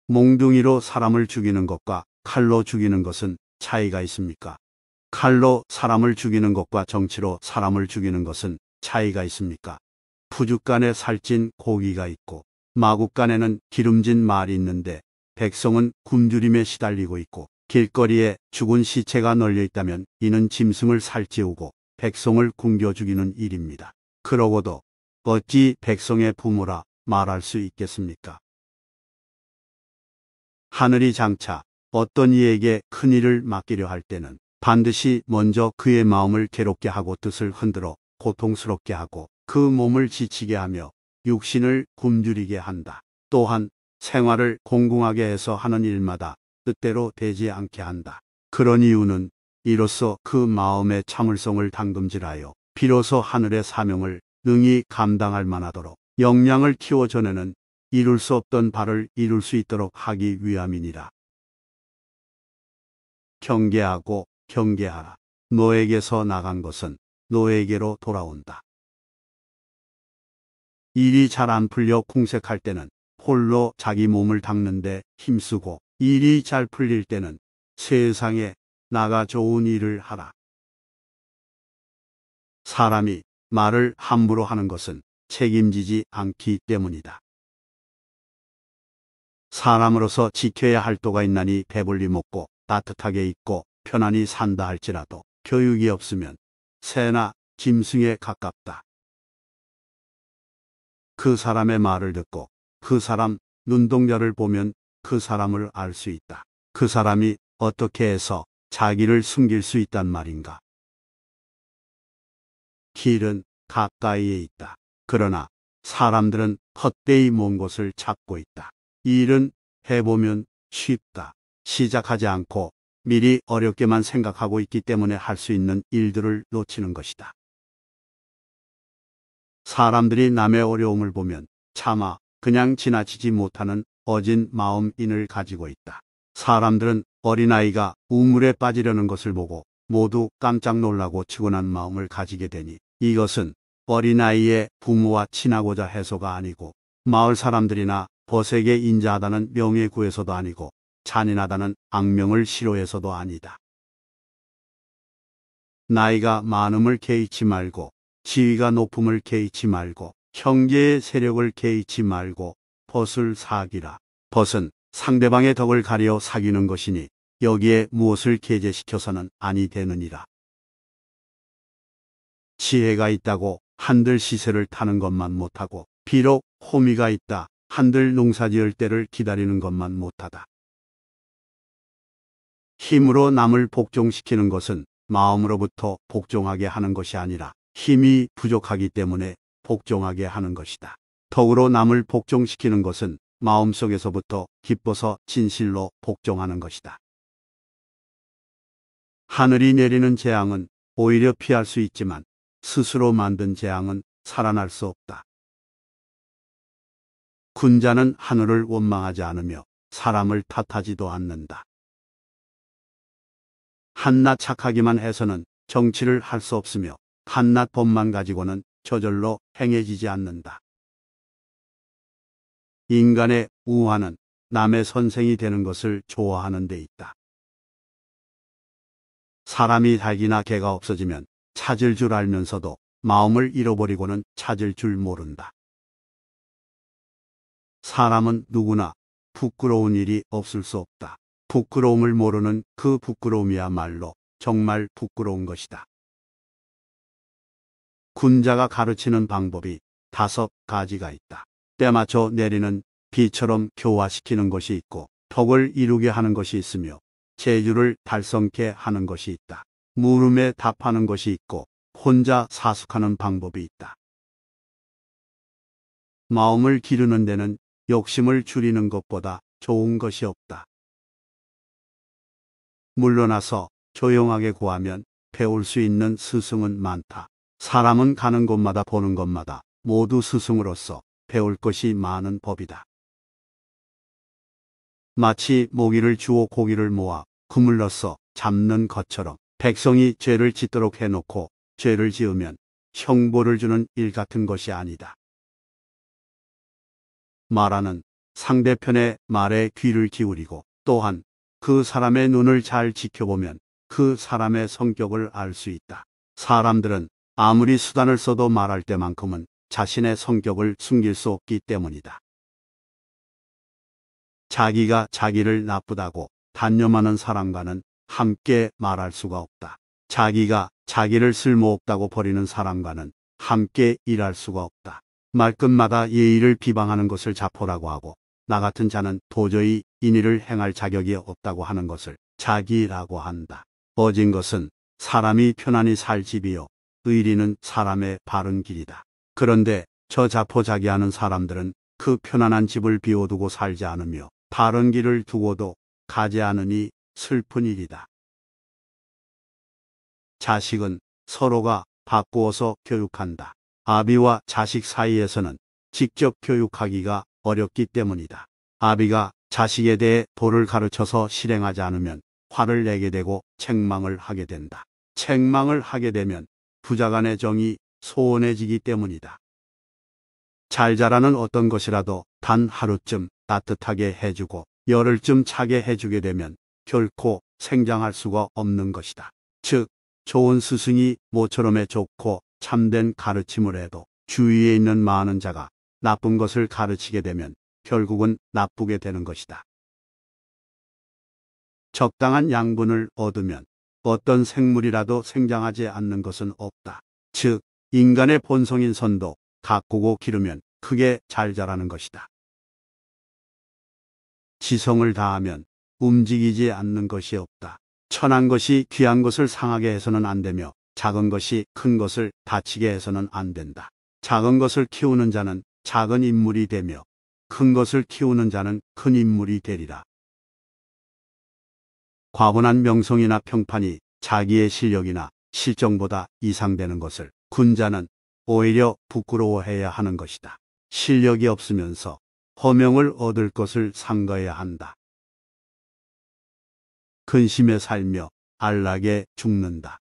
몽둥이로 사람을 죽이는 것과 칼로 죽이는 것은 차이가 있습니까? 칼로 사람을 죽이는 것과 정치로 사람을 죽이는 것은 차이가 있습니까? 푸죽간에 살찐 고기가 있고 마국간에는 기름진 말이 있는데 백성은 굶주림에 시달리고 있고 길거리에 죽은 시체가 널려 있다면 이는 짐승을 살찌우고 백성을 굶겨 죽이는 일입니다. 그러고도 어찌 백성의 부모라 말할 수 있겠습니까? 하늘이 장차 어떤 이에게 큰 일을 맡기려 할 때는 반드시 먼저 그의 마음을 괴롭게 하고 뜻을 흔들어 고통스럽게 하고 그 몸을 지치게 하며 육신을 굶주리게 한다. 또한 생활을 공공하게 해서 하는 일마다 뜻대로 되지 않게 한다. 그런 이유는 이로써 그 마음의 참을성을 당금질하여 비로소 하늘의 사명을 능히 감당할 만하도록 역량을 키워 전에는 이룰 수 없던 바를 이룰 수 있도록 하기 위함이니라. 경계하고 경계하라. 너에게서 나간 것은 너에게로 돌아온다. 일이 잘 안 풀려 궁색할 때는 홀로 자기 몸을 닦는데 힘쓰고 일이 잘 풀릴 때는 세상에 나가 좋은 일을 하라. 사람이 말을 함부로 하는 것은 책임지지 않기 때문이다. 사람으로서 지켜야 할 도가 있나니 배불리 먹고 따뜻하게 입고 편안히 산다 할지라도 교육이 없으면 새나 짐승에 가깝다. 그 사람의 말을 듣고 그 사람 눈동자를 보면 그 사람을 알 수 있다. 그 사람이 어떻게 해서 자기를 숨길 수 있단 말인가. 길은 가까이에 있다. 그러나 사람들은 헛되이 먼 곳을 찾고 있다. 일은 해보면 쉽다. 시작하지 않고 미리 어렵게만 생각하고 있기 때문에 할 수 있는 일들을 놓치는 것이다. 사람들이 남의 어려움을 보면 차마 그냥 지나치지 못하는 어진 마음인을 가지고 있다. 사람들은 어린아이가 우물에 빠지려는 것을 보고 모두 깜짝 놀라고 치곤한 마음을 가지게 되니 이것은 어린아이의 부모와 친하고자 해서가 아니고 마을 사람들이나 벗에게 인자하다는 명예 구해서도 아니고 잔인하다는 악명을 싫어해서도 아니다. 나이가 많음을 개의치 말고 지위가 높음을 개의치 말고 형제의 세력을 개의치 말고 벗을 사귀라. 벗은 상대방의 덕을 가려 사귀는 것이니 여기에 무엇을 계제시켜서는 아니 되느니라. 지혜가 있다고 한들 시세를 타는 것만 못하고 비록 호미가 있다 한들 농사지을 때를 기다리는 것만 못하다. 힘으로 남을 복종시키는 것은 마음으로부터 복종하게 하는 것이 아니라 힘이 부족하기 때문에 복종하게 하는 것이다. 덕으로 남을 복종시키는 것은 마음속에서부터 기뻐서 진실로 복종하는 것이다. 하늘이 내리는 재앙은 오히려 피할 수 있지만 스스로 만든 재앙은 살아날 수 없다. 군자는 하늘을 원망하지 않으며 사람을 탓하지도 않는다. 한낱 착하기만 해서는 정치를 할 수 없으며 한낱 법만 가지고는 저절로 행해지지 않는다. 인간의 우화는 남의 선생이 되는 것을 좋아하는 데 있다. 사람이 닭이나 개가 없어지면 찾을 줄 알면서도 마음을 잃어버리고는 찾을 줄 모른다. 사람은 누구나 부끄러운 일이 없을 수 없다. 부끄러움을 모르는 그 부끄러움이야말로 정말 부끄러운 것이다. 군자가 가르치는 방법이 5가지가 있다. 때맞춰 내리는 비처럼 교화시키는 것이 있고 덕을 이루게 하는 것이 있으며 재주를 달성케 하는 것이 있다. 물음에 답하는 것이 있고 혼자 사숙하는 방법이 있다. 마음을 기르는 데는 욕심을 줄이는 것보다 좋은 것이 없다. 물러나서 조용하게 구하면 배울 수 있는 스승은 많다. 사람은 가는 곳마다 보는 것마다 모두 스승으로서 배울 것이 많은 법이다. 마치 모기를 주워 고기를 모아 그물러서 잡는 것처럼 백성이 죄를 짓도록 해놓고 죄를 지으면 형벌을 주는 일 같은 것이 아니다. 말하는 상대편의 말에 귀를 기울이고 또한 그 사람의 눈을 잘 지켜보면 그 사람의 성격을 알 수 있다. 사람들은 아무리 수단을 써도 말할 때만큼은 자신의 성격을 숨길 수 없기 때문이다. 자기가 자기를 나쁘다고 단념하는 사람과는 함께 말할 수가 없다. 자기가 자기를 쓸모없다고 버리는 사람과는 함께 일할 수가 없다. 말끝마다 예의를 비방하는 것을 자포라고 하고 나 같은 자는 도저히 인의를 행할 자격이 없다고 하는 것을 자기라고 한다. 어진 것은 사람이 편안히 살 집이요 의리는 사람의 바른 길이다. 그런데 저 자포자기하는 사람들은 그 편안한 집을 비워두고 살지 않으며 바른 길을 두고도 가지 않으니 슬픈 일이다. 자식은 서로가 바꾸어서 교육한다. 아비와 자식 사이에서는 직접 교육하기가 어렵기 때문이다. 아비가 자식에 대해 도를 가르쳐서 실행하지 않으면 화를 내게 되고 책망을 하게 된다. 책망을 하게 되면 부자간의 정이 소원해지기 때문이다. 잘 자라는 어떤 것이라도 단 하루쯤 따뜻하게 해주고 열흘쯤 차게 해주게 되면 결코 생장할 수가 없는 것이다. 즉, 좋은 스승이 모처럼에 좋고 참된 가르침을 해도 주위에 있는 많은 자가 나쁜 것을 가르치게 되면 결국은 나쁘게 되는 것이다. 적당한 양분을 얻으면 어떤 생물이라도 생장하지 않는 것은 없다. 즉, 인간의 본성인 선도 가꾸고 기르면 크게 잘 자라는 것이다. 지성을 다하면 움직이지 않는 것이 없다. 천한 것이 귀한 것을 상하게 해서는 안 되며 작은 것이 큰 것을 다치게 해서는 안 된다. 작은 것을 키우는 자는 작은 인물이 되며 큰 것을 키우는 자는 큰 인물이 되리라. 과분한 명성이나 평판이 자기의 실력이나 실정보다 이상되는 것을 군자는 오히려 부끄러워해야 하는 것이다. 실력이 없으면서 허명을 얻을 것을 삼가야 한다. 근심에 살며 안락에 죽는다.